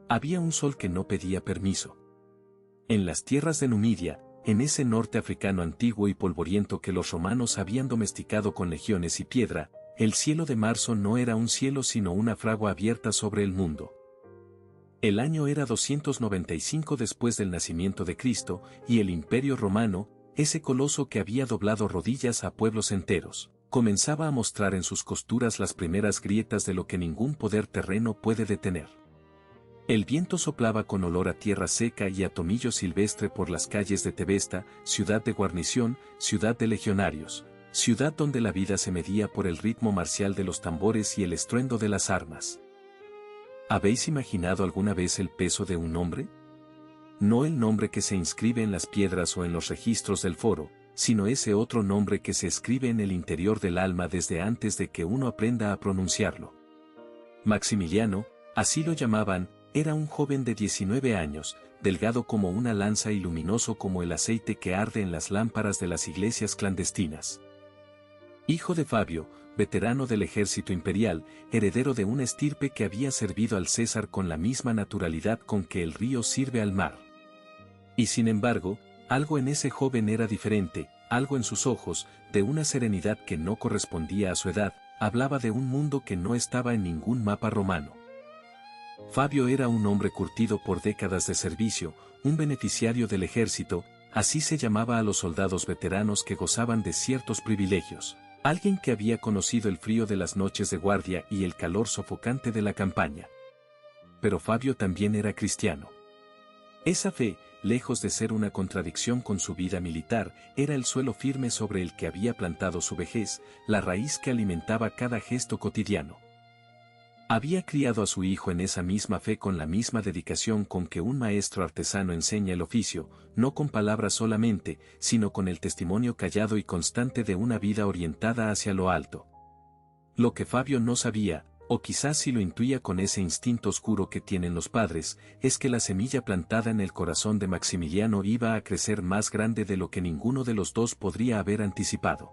Había un sol que no pedía permiso. En las tierras de Numidia, en ese norte africano antiguo y polvoriento que los romanos habían domesticado con legiones y piedra, el cielo de marzo no era un cielo sino una fragua abierta sobre el mundo. El año era 295 después del nacimiento de Cristo, y el Imperio Romano, ese coloso que había doblado rodillas a pueblos enteros, comenzaba a mostrar en sus costuras las primeras grietas de lo que ningún poder terreno puede detener. El viento soplaba con olor a tierra seca y a tomillo silvestre por las calles de Tebesta, ciudad de guarnición, ciudad de legionarios, ciudad donde la vida se medía por el ritmo marcial de los tambores y el estruendo de las armas. ¿Habéis imaginado alguna vez el peso de un nombre? No el nombre que se inscribe en las piedras o en los registros del foro, sino ese otro nombre que se escribe en el interior del alma desde antes de que uno aprenda a pronunciarlo. Maximiliano, así lo llamaban, era un joven de 19 años, delgado como una lanza y luminoso como el aceite que arde en las lámparas de las iglesias clandestinas. Hijo de Fabio, veterano del ejército imperial, heredero de una estirpe que había servido al César con la misma naturalidad con que el río sirve al mar. Y sin embargo, algo en ese joven era diferente, algo en sus ojos, de una serenidad que no correspondía a su edad, hablaba de un mundo que no estaba en ningún mapa romano. Fabio era un hombre curtido por décadas de servicio, un beneficiario del ejército, así se llamaba a los soldados veteranos que gozaban de ciertos privilegios. Alguien que había conocido el frío de las noches de guardia y el calor sofocante de la campaña. Pero Fabio también era cristiano. Esa fe, lejos de ser una contradicción con su vida militar, era el suelo firme sobre el que había plantado su vejez, la raíz que alimentaba cada gesto cotidiano. Había criado a su hijo en esa misma fe con la misma dedicación con que un maestro artesano enseña el oficio, no con palabras solamente, sino con el testimonio callado y constante de una vida orientada hacia lo alto. Lo que Fabio no sabía, o quizás sí lo intuía con ese instinto oscuro que tienen los padres, es que la semilla plantada en el corazón de Maximiliano iba a crecer más grande de lo que ninguno de los dos podría haber anticipado.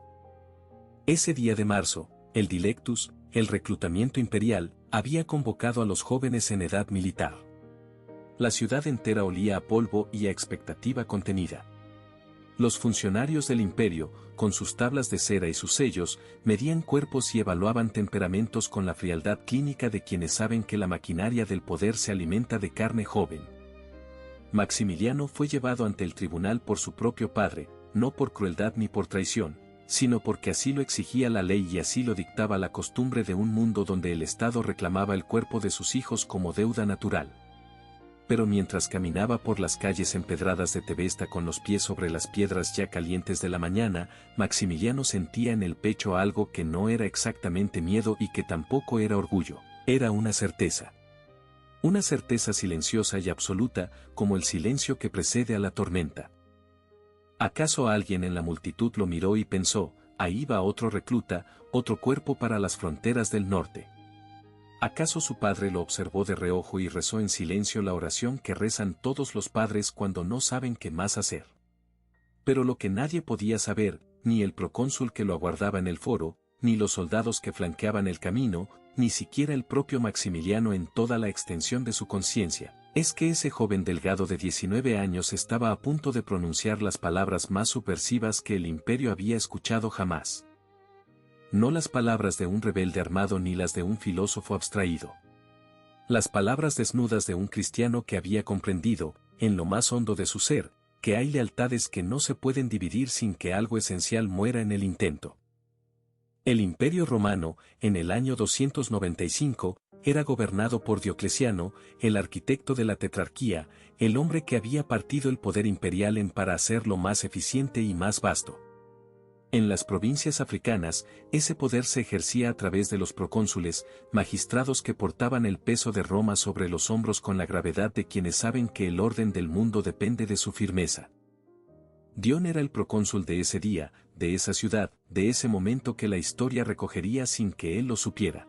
Ese día de marzo, el Dilectus, el reclutamiento imperial, había convocado a los jóvenes en edad militar. La ciudad entera olía a polvo y a expectativa contenida. Los funcionarios del imperio, con sus tablas de cera y sus sellos, medían cuerpos y evaluaban temperamentos con la frialdad clínica de quienes saben que la maquinaria del poder se alimenta de carne joven. Maximiliano fue llevado ante el tribunal por su propio padre, no por crueldad ni por traición, sino porque así lo exigía la ley y así lo dictaba la costumbre de un mundo donde el Estado reclamaba el cuerpo de sus hijos como deuda natural. Pero mientras caminaba por las calles empedradas de Tebesta con los pies sobre las piedras ya calientes de la mañana, Maximiliano sentía en el pecho algo que no era exactamente miedo y que tampoco era orgullo, era una certeza. Una certeza silenciosa y absoluta, como el silencio que precede a la tormenta. ¿Acaso alguien en la multitud lo miró y pensó, ahí va otro recluta, otro cuerpo para las fronteras del norte? ¿Acaso su padre lo observó de reojo y rezó en silencio la oración que rezan todos los padres cuando no saben qué más hacer? Pero lo que nadie podía saber, ni el procónsul que lo aguardaba en el foro, ni los soldados que flanqueaban el camino, ni siquiera el propio Maximiliano en toda la extensión de su conciencia, es que ese joven delgado de 19 años estaba a punto de pronunciar las palabras más subversivas que el imperio había escuchado jamás. No las palabras de un rebelde armado ni las de un filósofo abstraído. Las palabras desnudas de un cristiano que había comprendido, en lo más hondo de su ser, que hay lealtades que no se pueden dividir sin que algo esencial muera en el intento. El Imperio Romano, en el año 295, era gobernado por Diocleciano, el arquitecto de la tetrarquía, el hombre que había partido el poder imperial en para hacerlo más eficiente y más vasto. En las provincias africanas, ese poder se ejercía a través de los procónsules, magistrados que portaban el peso de Roma sobre los hombros con la gravedad de quienes saben que el orden del mundo depende de su firmeza. Dion era el procónsul de ese día, de esa ciudad, de ese momento que la historia recogería sin que él lo supiera.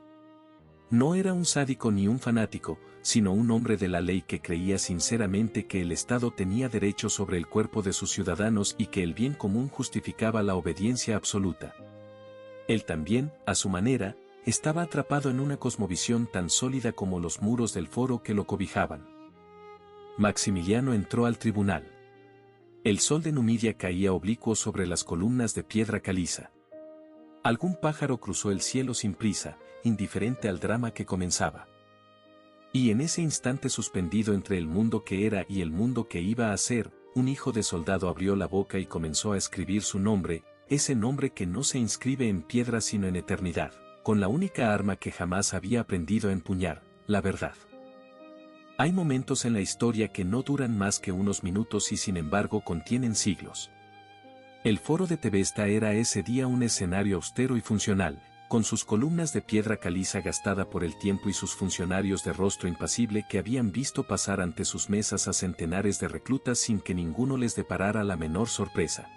No era un sádico ni un fanático, sino un hombre de la ley que creía sinceramente que el Estado tenía derecho sobre el cuerpo de sus ciudadanos y que el bien común justificaba la obediencia absoluta. Él también, a su manera, estaba atrapado en una cosmovisión tan sólida como los muros del foro que lo cobijaban. Maximiliano entró al tribunal. El sol de Numidia caía oblicuo sobre las columnas de piedra caliza. Algún pájaro cruzó el cielo sin prisa, indiferente al drama que comenzaba. Y en ese instante suspendido entre el mundo que era y el mundo que iba a ser, un hijo de soldado abrió la boca y comenzó a escribir su nombre, ese nombre que no se inscribe en piedra sino en eternidad, con la única arma que jamás había aprendido a empuñar, la verdad. Hay momentos en la historia que no duran más que unos minutos y sin embargo contienen siglos. El foro de Tebesta era ese día un escenario austero y funcional, con sus columnas de piedra caliza gastada por el tiempo y sus funcionarios de rostro impasible que habían visto pasar ante sus mesas a centenares de reclutas sin que ninguno les deparara la menor sorpresa.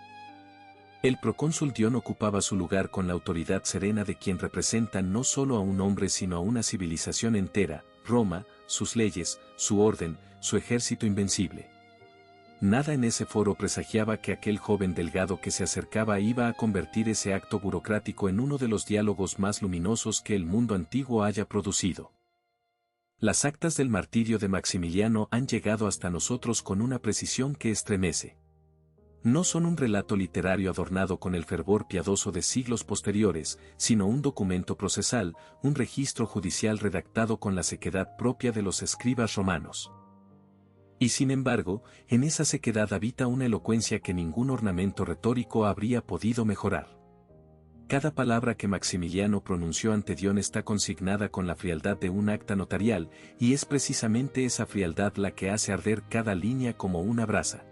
El procónsul Dion ocupaba su lugar con la autoridad serena de quien representa no solo a un hombre sino a una civilización entera, Roma, sus leyes, su orden, su ejército invencible. Nada en ese foro presagiaba que aquel joven delgado que se acercaba iba a convertir ese acto burocrático en uno de los diálogos más luminosos que el mundo antiguo haya producido. Las actas del martirio de Maximiliano han llegado hasta nosotros con una precisión que estremece. No son un relato literario adornado con el fervor piadoso de siglos posteriores, sino un documento procesal, un registro judicial redactado con la sequedad propia de los escribas romanos. Y sin embargo, en esa sequedad habita una elocuencia que ningún ornamento retórico habría podido mejorar. Cada palabra que Maximiliano pronunció ante Dion está consignada con la frialdad de un acta notarial, y es precisamente esa frialdad la que hace arder cada línea como una brasa.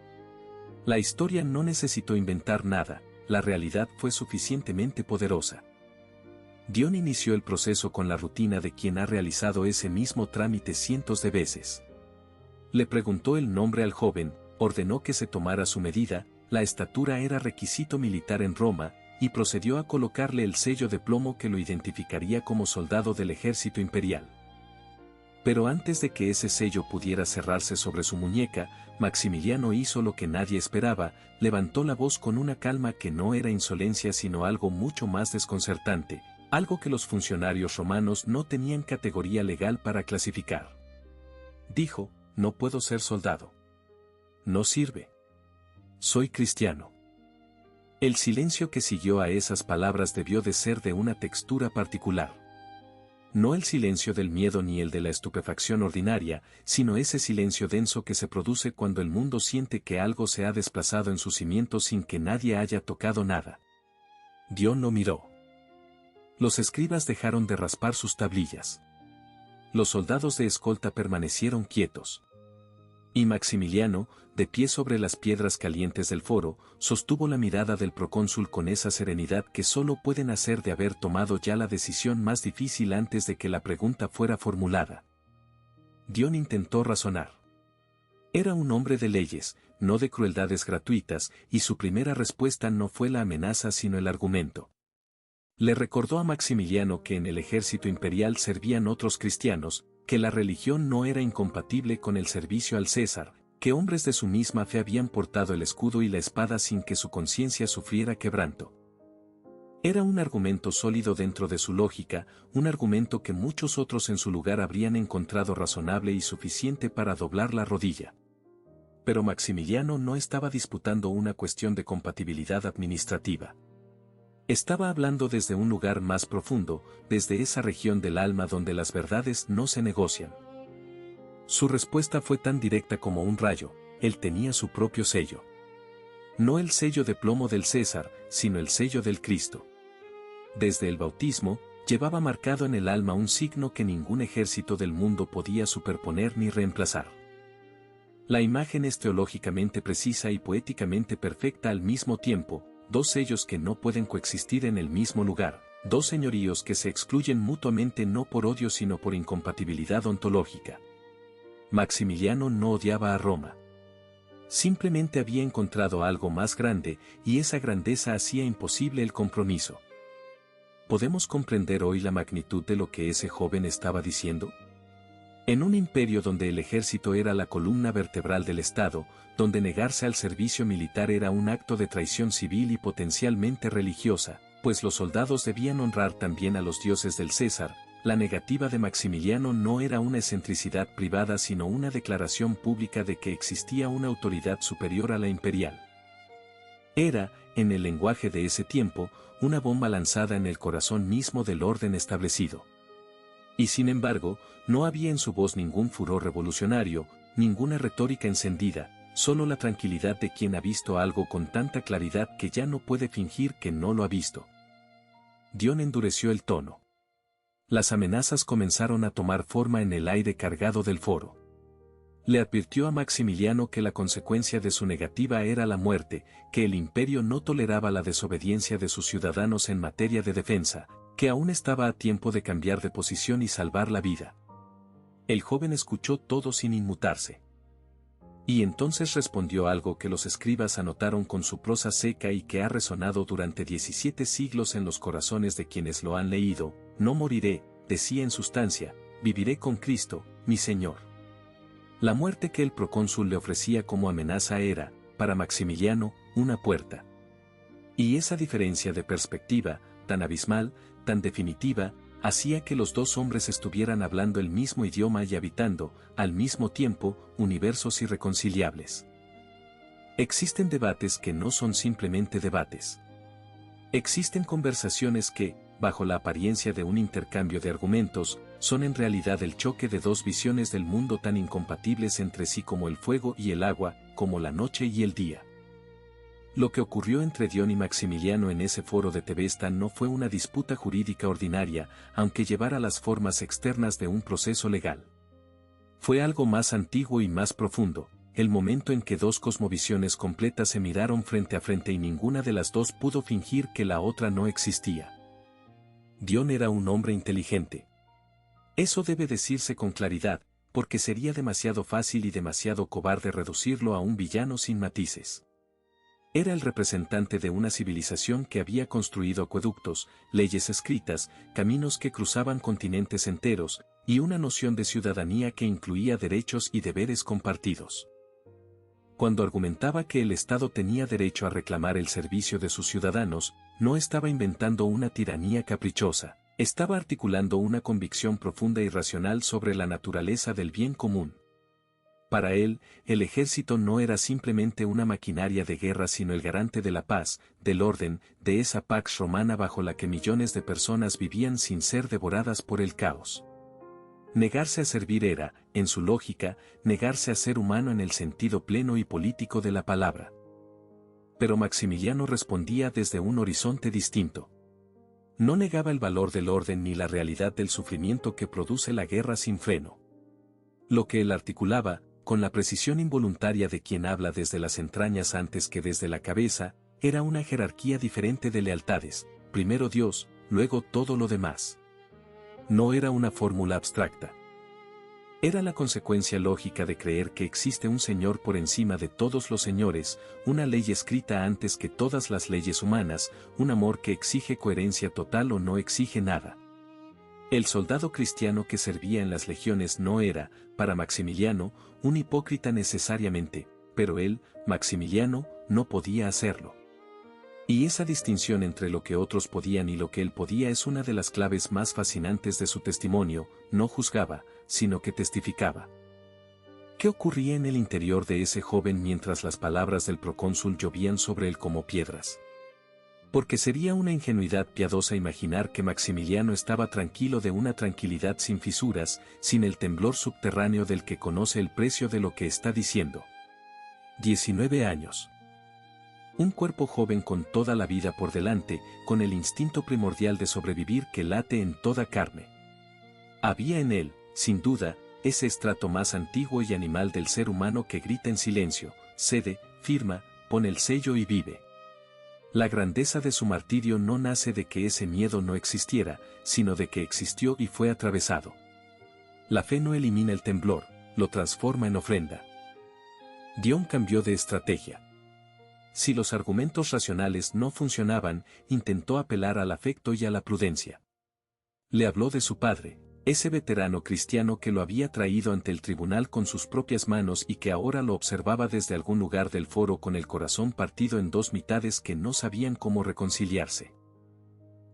La historia no necesitó inventar nada, la realidad fue suficientemente poderosa. Dion inició el proceso con la rutina de quien ha realizado ese mismo trámite cientos de veces. Le preguntó el nombre al joven, ordenó que se tomara su medida, la estatura era requisito militar en Roma, y procedió a colocarle el sello de plomo que lo identificaría como soldado del ejército imperial. Pero antes de que ese sello pudiera cerrarse sobre su muñeca, Maximiliano hizo lo que nadie esperaba, levantó la voz con una calma que no era insolencia sino algo mucho más desconcertante, algo que los funcionarios romanos no tenían categoría legal para clasificar. Dijo: no puedo ser soldado. No sirve. Soy cristiano. El silencio que siguió a esas palabras debió de ser de una textura particular. No el silencio del miedo ni el de la estupefacción ordinaria, sino ese silencio denso que se produce cuando el mundo siente que algo se ha desplazado en sus cimientos sin que nadie haya tocado nada. Dion lo miró. Los escribas dejaron de raspar sus tablillas. Los soldados de escolta permanecieron quietos. Y Maximiliano, de pie sobre las piedras calientes del foro, sostuvo la mirada del procónsul con esa serenidad que solo puede nacer de haber tomado ya la decisión más difícil antes de que la pregunta fuera formulada. Dion intentó razonar. Era un hombre de leyes, no de crueldades gratuitas, y su primera respuesta no fue la amenaza sino el argumento. Le recordó a Maximiliano que en el ejército imperial servían otros cristianos, que la religión no era incompatible con el servicio al César, que hombres de su misma fe habían portado el escudo y la espada sin que su conciencia sufriera quebranto. Era un argumento sólido dentro de su lógica, un argumento que muchos otros en su lugar habrían encontrado razonable y suficiente para doblar la rodilla. Pero Maximiliano no estaba disputando una cuestión de compatibilidad administrativa. Estaba hablando desde un lugar más profundo, desde esa región del alma donde las verdades no se negocian. Su respuesta fue tan directa como un rayo: él tenía su propio sello. No el sello de plomo del César, sino el sello del Cristo. Desde el bautismo, llevaba marcado en el alma un signo que ningún ejército del mundo podía superponer ni reemplazar. La imagen es teológicamente precisa y poéticamente perfecta al mismo tiempo. Dos sellos que no pueden coexistir en el mismo lugar, dos señoríos que se excluyen mutuamente no por odio sino por incompatibilidad ontológica. Maximiliano no odiaba a Roma. Simplemente había encontrado algo más grande, y esa grandeza hacía imposible el compromiso. ¿Podemos comprender hoy la magnitud de lo que ese joven estaba diciendo? En un imperio donde el ejército era la columna vertebral del Estado, donde negarse al servicio militar era un acto de traición civil y potencialmente religiosa, pues los soldados debían honrar también a los dioses del César, La negativa de Maximiliano no era una excentricidad privada sino una declaración pública de que existía una autoridad superior a la imperial. Era, en el lenguaje de ese tiempo, una bomba lanzada en el corazón mismo del orden establecido. Y sin embargo, no había en su voz ningún furor revolucionario, ninguna retórica encendida, solo la tranquilidad de quien ha visto algo con tanta claridad que ya no puede fingir que no lo ha visto. Dion endureció el tono. Las amenazas comenzaron a tomar forma en el aire cargado del foro. Le advirtió a Maximiliano que la consecuencia de su negativa era la muerte, que el imperio no toleraba la desobediencia de sus ciudadanos en materia de defensa, que aún estaba a tiempo de cambiar de posición y salvar la vida. El joven escuchó todo sin inmutarse. Y entonces respondió algo que los escribas anotaron con su prosa seca y que ha resonado durante 17 siglos en los corazones de quienes lo han leído: no moriré, decía en sustancia, viviré con Cristo, mi Señor. La muerte que el procónsul le ofrecía como amenaza era, para Maximiliano, una puerta. Y esa diferencia de perspectiva, tan abismal, tan definitiva, hacía que los dos hombres estuvieran hablando el mismo idioma y habitando, al mismo tiempo, universos irreconciliables. Existen debates que no son simplemente debates. Existen conversaciones que, bajo la apariencia de un intercambio de argumentos, son en realidad el choque de dos visiones del mundo tan incompatibles entre sí como el fuego y el agua, como la noche y el día. Lo que ocurrió entre Dion y Maximiliano en ese foro de Tebesta no fue una disputa jurídica ordinaria, aunque llevara las formas externas de un proceso legal. Fue algo más antiguo y más profundo, el momento en que dos cosmovisiones completas se miraron frente a frente y ninguna de las dos pudo fingir que la otra no existía. Dion era un hombre inteligente. Eso debe decirse con claridad, porque sería demasiado fácil y demasiado cobarde reducirlo a un villano sin matices. Era el representante de una civilización que había construido acueductos, leyes escritas, caminos que cruzaban continentes enteros, y una noción de ciudadanía que incluía derechos y deberes compartidos. Cuando argumentaba que el Estado tenía derecho a reclamar el servicio de sus ciudadanos, no estaba inventando una tiranía caprichosa, estaba articulando una convicción profunda y racional sobre la naturaleza del bien común. Para él, el ejército no era simplemente una maquinaria de guerra sino el garante de la paz, del orden, de esa pax romana bajo la que millones de personas vivían sin ser devoradas por el caos. Negarse a servir era, en su lógica, negarse a ser humano en el sentido pleno y político de la palabra. Pero Maximiliano respondía desde un horizonte distinto. No negaba el valor del orden ni la realidad del sufrimiento que produce la guerra sin freno. Lo que él articulaba, con la precisión involuntaria de quien habla desde las entrañas antes que desde la cabeza, era una jerarquía diferente de lealtades, primero Dios, luego todo lo demás. No era una fórmula abstracta. Era la consecuencia lógica de creer que existe un Señor por encima de todos los señores, una ley escrita antes que todas las leyes humanas, un amor que exige coherencia total o no exige nada. El soldado cristiano que servía en las legiones no era, para Maximiliano, un hipócrita necesariamente, pero él, Maximiliano, no podía hacerlo. Y esa distinción entre lo que otros podían y lo que él podía es una de las claves más fascinantes de su testimonio. No juzgaba, sino que testificaba. ¿Qué ocurría en el interior de ese joven mientras las palabras del procónsul llovían sobre él como piedras? Porque sería una ingenuidad piadosa imaginar que Maximiliano estaba tranquilo de una tranquilidad sin fisuras, sin el temblor subterráneo del que conoce el precio de lo que está diciendo. 19 años. Un cuerpo joven con toda la vida por delante, con el instinto primordial de sobrevivir que late en toda carne. Había en él, sin duda, ese estrato más antiguo y animal del ser humano que grita en silencio, cede, firma, pone el sello y vive. La grandeza de su martirio no nace de que ese miedo no existiera, sino de que existió y fue atravesado. La fe no elimina el temblor, lo transforma en ofrenda. Dion cambió de estrategia. Si los argumentos racionales no funcionaban, intentó apelar al afecto y a la prudencia. Le habló de su padre, ese veterano cristiano que lo había traído ante el tribunal con sus propias manos y que ahora lo observaba desde algún lugar del foro con el corazón partido en dos mitades que no sabían cómo reconciliarse.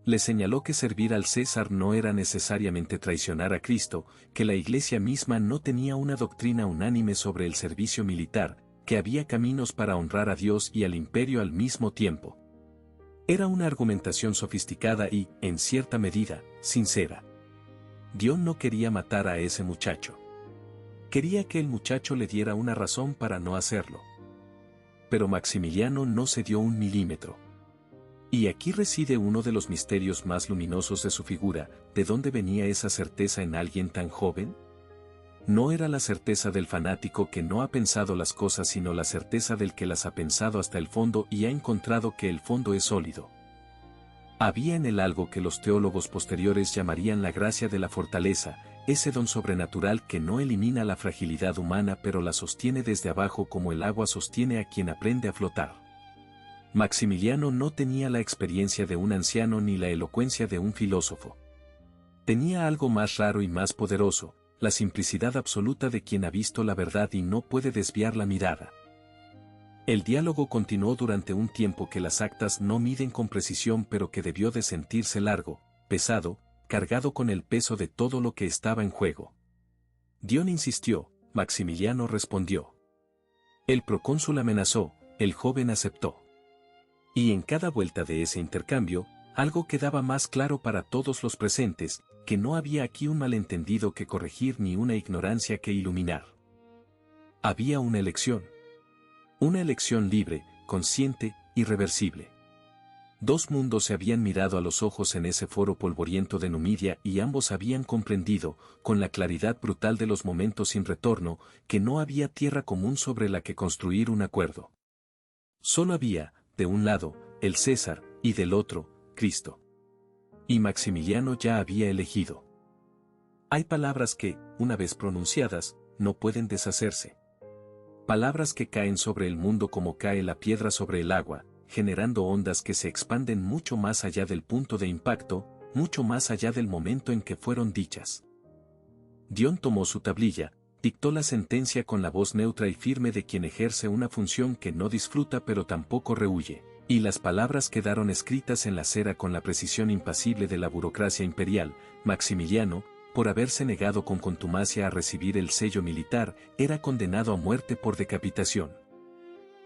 Le señaló que servir al César no era necesariamente traicionar a Cristo, que la Iglesia misma no tenía una doctrina unánime sobre el servicio militar, que había caminos para honrar a Dios y al imperio al mismo tiempo. Era una argumentación sofisticada y, en cierta medida, sincera. Dion no quería matar a ese muchacho. Quería que el muchacho le diera una razón para no hacerlo. Pero Maximiliano no cedió un milímetro. Y aquí reside uno de los misterios más luminosos de su figura. ¿De dónde venía esa certeza en alguien tan joven? No era la certeza del fanático que no ha pensado las cosas, sino la certeza del que las ha pensado hasta el fondo y ha encontrado que el fondo es sólido. Había en él algo que los teólogos posteriores llamarían la gracia de la fortaleza, ese don sobrenatural que no elimina la fragilidad humana pero la sostiene desde abajo como el agua sostiene a quien aprende a flotar. Maximiliano no tenía la experiencia de un anciano ni la elocuencia de un filósofo. Tenía algo más raro y más poderoso, la simplicidad absoluta de quien ha visto la verdad y no puede desviar la mirada. El diálogo continuó durante un tiempo que las actas no miden con precisión pero que debió de sentirse largo, pesado, cargado con el peso de todo lo que estaba en juego. Dion insistió, Maximiliano respondió. El procónsul amenazó, el joven aceptó. Y en cada vuelta de ese intercambio, algo quedaba más claro para todos los presentes, que no había aquí un malentendido que corregir ni una ignorancia que iluminar. Había una elección. Una elección libre, consciente, irreversible. Dos mundos se habían mirado a los ojos en ese foro polvoriento de Numidia y ambos habían comprendido, con la claridad brutal de los momentos sin retorno, que no había tierra común sobre la que construir un acuerdo. Solo había, de un lado, el César, y del otro, Cristo. Y Maximiliano ya había elegido. Hay palabras que, una vez pronunciadas, no pueden deshacerse. Palabras que caen sobre el mundo como cae la piedra sobre el agua, generando ondas que se expanden mucho más allá del punto de impacto, mucho más allá del momento en que fueron dichas. Dion tomó su tablilla, dictó la sentencia con la voz neutra y firme de quien ejerce una función que no disfruta pero tampoco rehúye, y las palabras quedaron escritas en la cera con la precisión impasible de la burocracia imperial. Maximiliano, por haberse negado con contumacia a recibir el sello militar, era condenado a muerte por decapitación.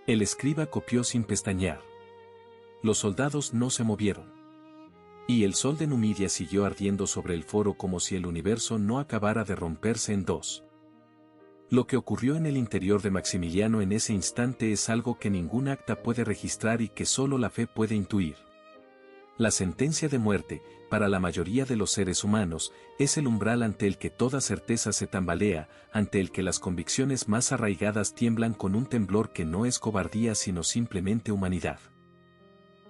El escriba copió sin pestañear. Los soldados no se movieron. Y el sol de Numidia siguió ardiendo sobre el foro como si el universo no acabara de romperse en dos. Lo que ocurrió en el interior de Maximiliano en ese instante es algo que ningún acta puede registrar y que solo la fe puede intuir. La sentencia de muerte, para la mayoría de los seres humanos, es el umbral ante el que toda certeza se tambalea, ante el que las convicciones más arraigadas tiemblan con un temblor que no es cobardía sino simplemente humanidad.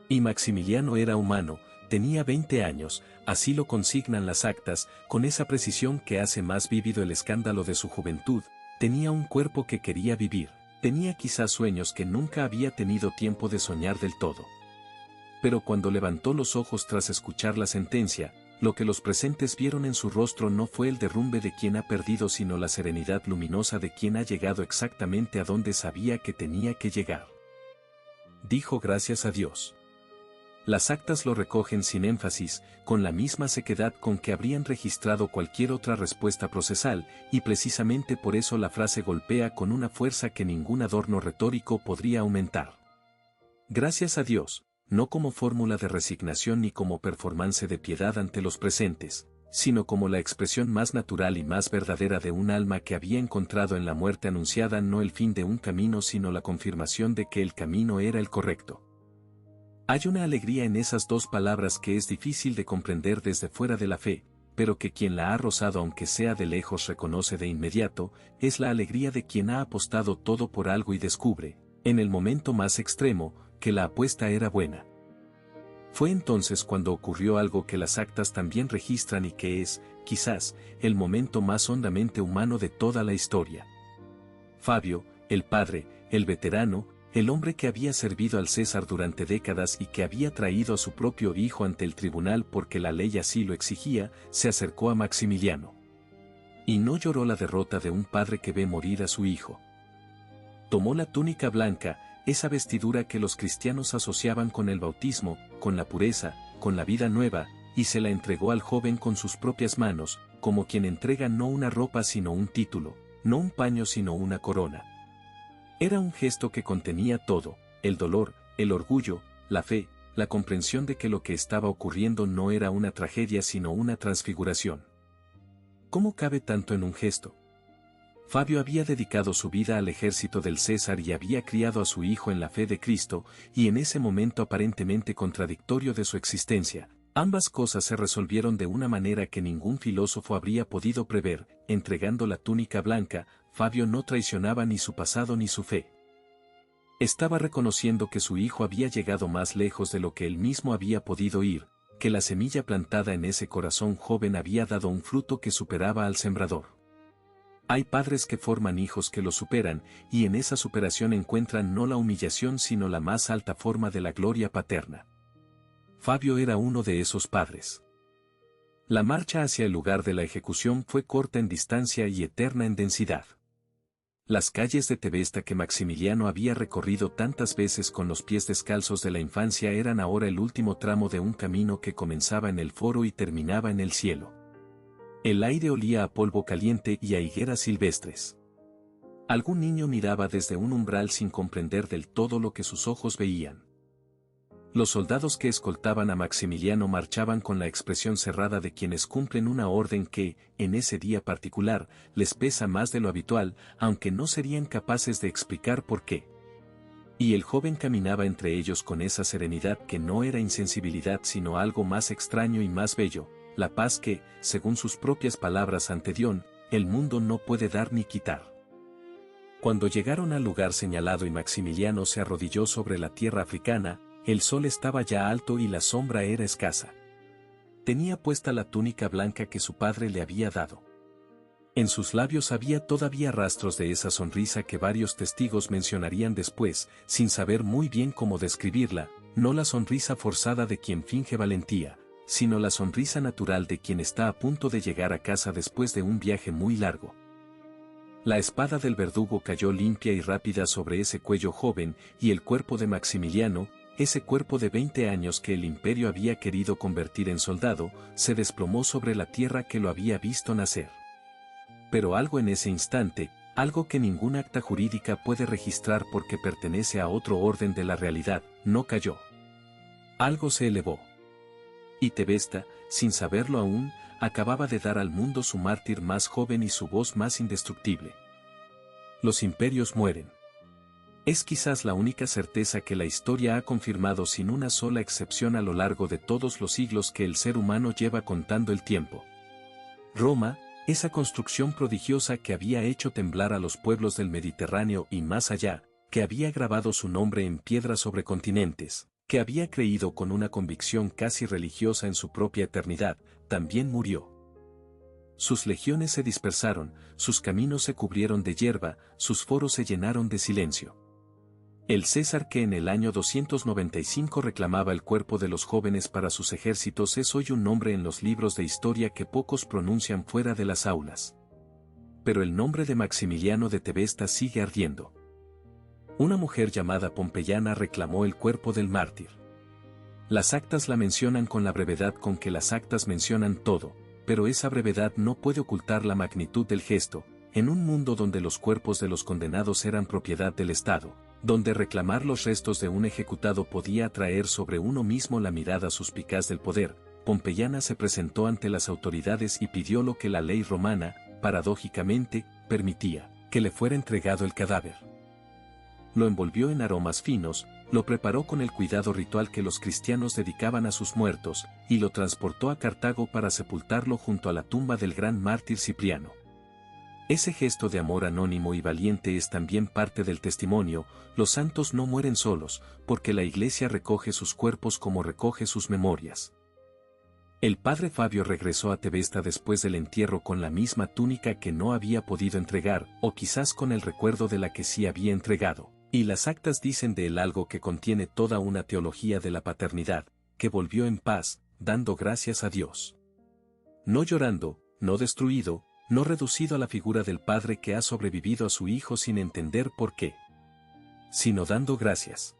Y Maximiliano era humano, tenía 20 años, así lo consignan las actas, con esa precisión que hace más vívido el escándalo de su juventud, tenía un cuerpo que quería vivir, tenía quizás sueños que nunca había tenido tiempo de soñar del todo. Pero cuando levantó los ojos tras escuchar la sentencia, lo que los presentes vieron en su rostro no fue el derrumbe de quien ha perdido sino la serenidad luminosa de quien ha llegado exactamente a donde sabía que tenía que llegar. Dijo gracias a Dios. Las actas lo recogen sin énfasis, con la misma sequedad con que habrían registrado cualquier otra respuesta procesal, y precisamente por eso la frase golpea con una fuerza que ningún adorno retórico podría aumentar. Gracias a Dios, no como fórmula de resignación ni como performance de piedad ante los presentes, sino como la expresión más natural y más verdadera de un alma que había encontrado en la muerte anunciada no el fin de un camino sino la confirmación de que el camino era el correcto. Hay una alegría en esas dos palabras que es difícil de comprender desde fuera de la fe, pero que quien la ha rozado aunque sea de lejos reconoce de inmediato, es la alegría de quien ha apostado todo por algo y descubre, en el momento más extremo, que la apuesta era buena. Fue entonces cuando ocurrió algo que las actas también registran y que es, quizás, el momento más hondamente humano de toda la historia. Fabio, el padre, el veterano, el hombre que había servido al César durante décadas y que había traído a su propio hijo ante el tribunal porque la ley así lo exigía, se acercó a Maximiliano. Y no lloró la derrota de un padre que ve morir a su hijo. Tomó la túnica blanca, esa vestidura que los cristianos asociaban con el bautismo, con la pureza, con la vida nueva, y se la entregó al joven con sus propias manos, como quien entrega no una ropa sino un título, no un paño sino una corona. Era un gesto que contenía todo, el dolor, el orgullo, la fe, la comprensión de que lo que estaba ocurriendo no era una tragedia sino una transfiguración. ¿Cómo cabe tanto en un gesto? Fabio había dedicado su vida al ejército del César y había criado a su hijo en la fe de Cristo, y en ese momento aparentemente contradictorio de su existencia, ambas cosas se resolvieron de una manera que ningún filósofo habría podido prever. Entregando la túnica blanca, Fabio no traicionaba ni su pasado ni su fe. Estaba reconociendo que su hijo había llegado más lejos de lo que él mismo había podido ir, que la semilla plantada en ese corazón joven había dado un fruto que superaba al sembrador. Hay padres que forman hijos que los superan, y en esa superación encuentran no la humillación sino la más alta forma de la gloria paterna. Fabio era uno de esos padres. La marcha hacia el lugar de la ejecución fue corta en distancia y eterna en densidad. Las calles de Tebesta que Maximiliano había recorrido tantas veces con los pies descalzos de la infancia eran ahora el último tramo de un camino que comenzaba en el foro y terminaba en el cielo. El aire olía a polvo caliente y a higueras silvestres. Algún niño miraba desde un umbral sin comprender del todo lo que sus ojos veían. Los soldados que escoltaban a Maximiliano marchaban con la expresión cerrada de quienes cumplen una orden que, en ese día particular, les pesa más de lo habitual, aunque no serían capaces de explicar por qué. Y el joven caminaba entre ellos con esa serenidad que no era insensibilidad sino algo más extraño y más bello, la paz que, según sus propias palabras ante Dion, el mundo no puede dar ni quitar. Cuando llegaron al lugar señalado y Maximiliano se arrodilló sobre la tierra africana, el sol estaba ya alto y la sombra era escasa. Tenía puesta la túnica blanca que su padre le había dado. En sus labios había todavía rastros de esa sonrisa que varios testigos mencionarían después, sin saber muy bien cómo describirla, no la sonrisa forzada de quien finge valentía, sino la sonrisa natural de quien está a punto de llegar a casa después de un viaje muy largo. La espada del verdugo cayó limpia y rápida sobre ese cuello joven, y el cuerpo de Maximiliano, ese cuerpo de 20 años que el imperio había querido convertir en soldado, se desplomó sobre la tierra que lo había visto nacer. Pero algo en ese instante, algo que ningún acta jurídica puede registrar porque pertenece a otro orden de la realidad, no cayó. Algo se elevó. Y Tebesta, sin saberlo aún, acababa de dar al mundo su mártir más joven y su voz más indestructible. Los imperios mueren. Es quizás la única certeza que la historia ha confirmado sin una sola excepción a lo largo de todos los siglos que el ser humano lleva contando el tiempo. Roma, esa construcción prodigiosa que había hecho temblar a los pueblos del Mediterráneo y más allá, que había grabado su nombre en piedra sobre continentes, que había creído con una convicción casi religiosa en su propia eternidad, también murió. Sus legiones se dispersaron, sus caminos se cubrieron de hierba, sus foros se llenaron de silencio. El César que en el año 295 reclamaba el cuerpo de los jóvenes para sus ejércitos es hoy un nombre en los libros de historia que pocos pronuncian fuera de las aulas. Pero el nombre de Maximiliano de Tebesta sigue ardiendo. Una mujer llamada Pompeyana reclamó el cuerpo del mártir. Las actas la mencionan con la brevedad con que las actas mencionan todo, pero esa brevedad no puede ocultar la magnitud del gesto, en un mundo donde los cuerpos de los condenados eran propiedad del Estado, donde reclamar los restos de un ejecutado podía atraer sobre uno mismo la mirada suspicaz del poder. Pompeyana se presentó ante las autoridades y pidió lo que la ley romana, paradójicamente, permitía, que le fuera entregado el cadáver. Lo envolvió en aromas finos, lo preparó con el cuidado ritual que los cristianos dedicaban a sus muertos, y lo transportó a Cartago para sepultarlo junto a la tumba del gran mártir Cipriano. Ese gesto de amor anónimo y valiente es también parte del testimonio. Los santos no mueren solos, porque la Iglesia recoge sus cuerpos como recoge sus memorias. El padre Fabio regresó a Tebesta después del entierro con la misma túnica que no había podido entregar, o quizás con el recuerdo de la que sí había entregado, y las actas dicen de él algo que contiene toda una teología de la paternidad, que volvió en paz, dando gracias a Dios. No llorando, no destruido, no reducido a la figura del padre que ha sobrevivido a su hijo sin entender por qué, sino dando gracias.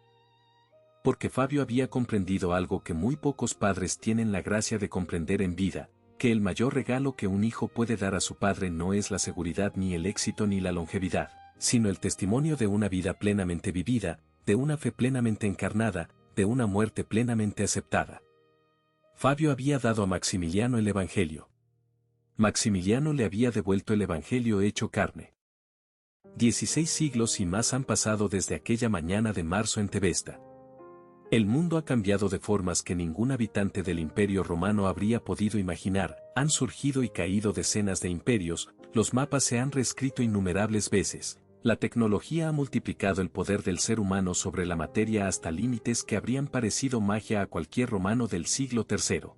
Porque Fabio había comprendido algo que muy pocos padres tienen la gracia de comprender en vida, que el mayor regalo que un hijo puede dar a su padre no es la seguridad ni el éxito ni la longevidad, sino el testimonio de una vida plenamente vivida, de una fe plenamente encarnada, de una muerte plenamente aceptada. Fabio había dado a Maximiliano el Evangelio. Maximiliano le había devuelto el Evangelio hecho carne. 16 siglos y más han pasado desde aquella mañana de marzo en Tebesta. El mundo ha cambiado de formas que ningún habitante del Imperio Romano habría podido imaginar, han surgido y caído decenas de imperios, los mapas se han reescrito innumerables veces, la tecnología ha multiplicado el poder del ser humano sobre la materia hasta límites que habrían parecido magia a cualquier romano del siglo III.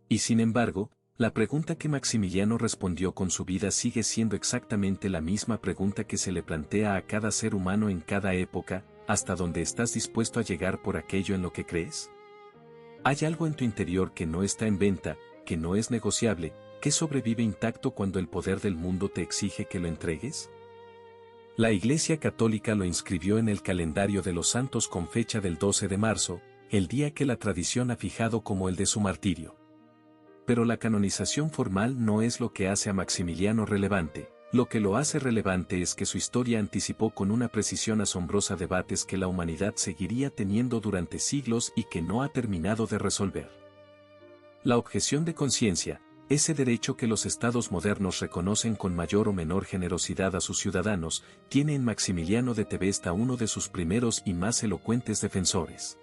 Y sin embargo, la pregunta que Maximiliano respondió con su vida sigue siendo exactamente la misma pregunta que se le plantea a cada ser humano en cada época: ¿hasta dónde estás dispuesto a llegar por aquello en lo que crees? ¿Hay algo en tu interior que no está en venta, que no es negociable, que sobrevive intacto cuando el poder del mundo te exige que lo entregues? La Iglesia Católica lo inscribió en el calendario de los santos con fecha del 12 de marzo, el día que la tradición ha fijado como el de su martirio. Pero la canonización formal no es lo que hace a Maximiliano relevante. Lo que lo hace relevante es que su historia anticipó con una precisión asombrosa debates que la humanidad seguiría teniendo durante siglos y que no ha terminado de resolver. La objeción de conciencia, ese derecho que los estados modernos reconocen con mayor o menor generosidad a sus ciudadanos, tiene en Maximiliano de Tebesta uno de sus primeros y más elocuentes defensores.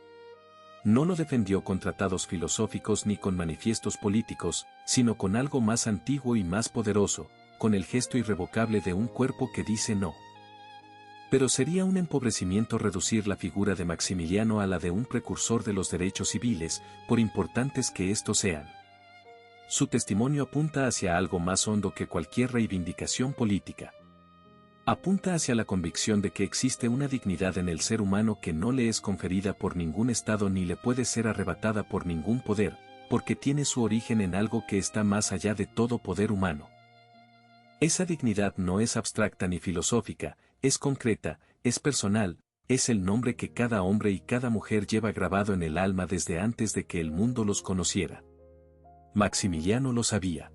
No lo defendió con tratados filosóficos ni con manifiestos políticos, sino con algo más antiguo y más poderoso, con el gesto irrevocable de un cuerpo que dice no. Pero sería un empobrecimiento reducir la figura de Maximiliano a la de un precursor de los derechos civiles, por importantes que estos sean. Su testimonio apunta hacia algo más hondo que cualquier reivindicación política. Apunta hacia la convicción de que existe una dignidad en el ser humano que no le es conferida por ningún estado ni le puede ser arrebatada por ningún poder, porque tiene su origen en algo que está más allá de todo poder humano. Esa dignidad no es abstracta ni filosófica, es concreta, es personal, es el nombre que cada hombre y cada mujer lleva grabado en el alma desde antes de que el mundo los conociera. Maximiliano lo sabía.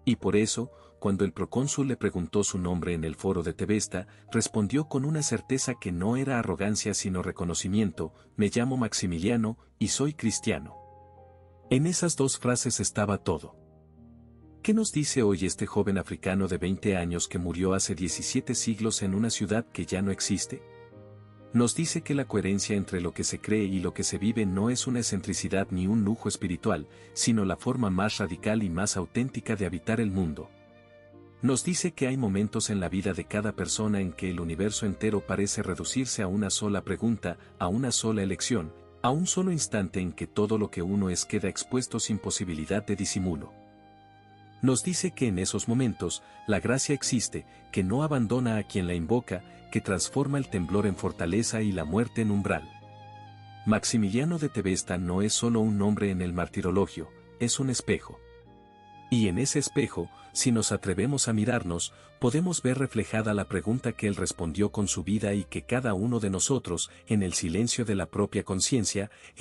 Y por eso, cuando el procónsul le preguntó su nombre en el foro de Tebesta, respondió con una certeza que no era arrogancia sino reconocimiento: me llamo Maximiliano, y soy cristiano. En esas dos frases estaba todo. ¿Qué nos dice hoy este joven africano de 20 años que murió hace 17 siglos en una ciudad que ya no existe? Nos dice que la coherencia entre lo que se cree y lo que se vive no es una excentricidad ni un lujo espiritual, sino la forma más radical y más auténtica de habitar el mundo. Nos dice que hay momentos en la vida de cada persona en que el universo entero parece reducirse a una sola pregunta, a una sola elección, a un solo instante en que todo lo que uno es queda expuesto sin posibilidad de disimulo. Nos dice que en esos momentos, la gracia existe, que no abandona a quien la invoca, que transforma el temblor en fortaleza y la muerte en umbral. Maximiliano de Tebesta no es solo un nombre en el martirologio, es un espejo. Y en ese espejo, si nos atrevemos a mirarnos, podemos ver reflejada la pregunta que él respondió con su vida y que cada uno de nosotros, en el silencio de la propia conciencia,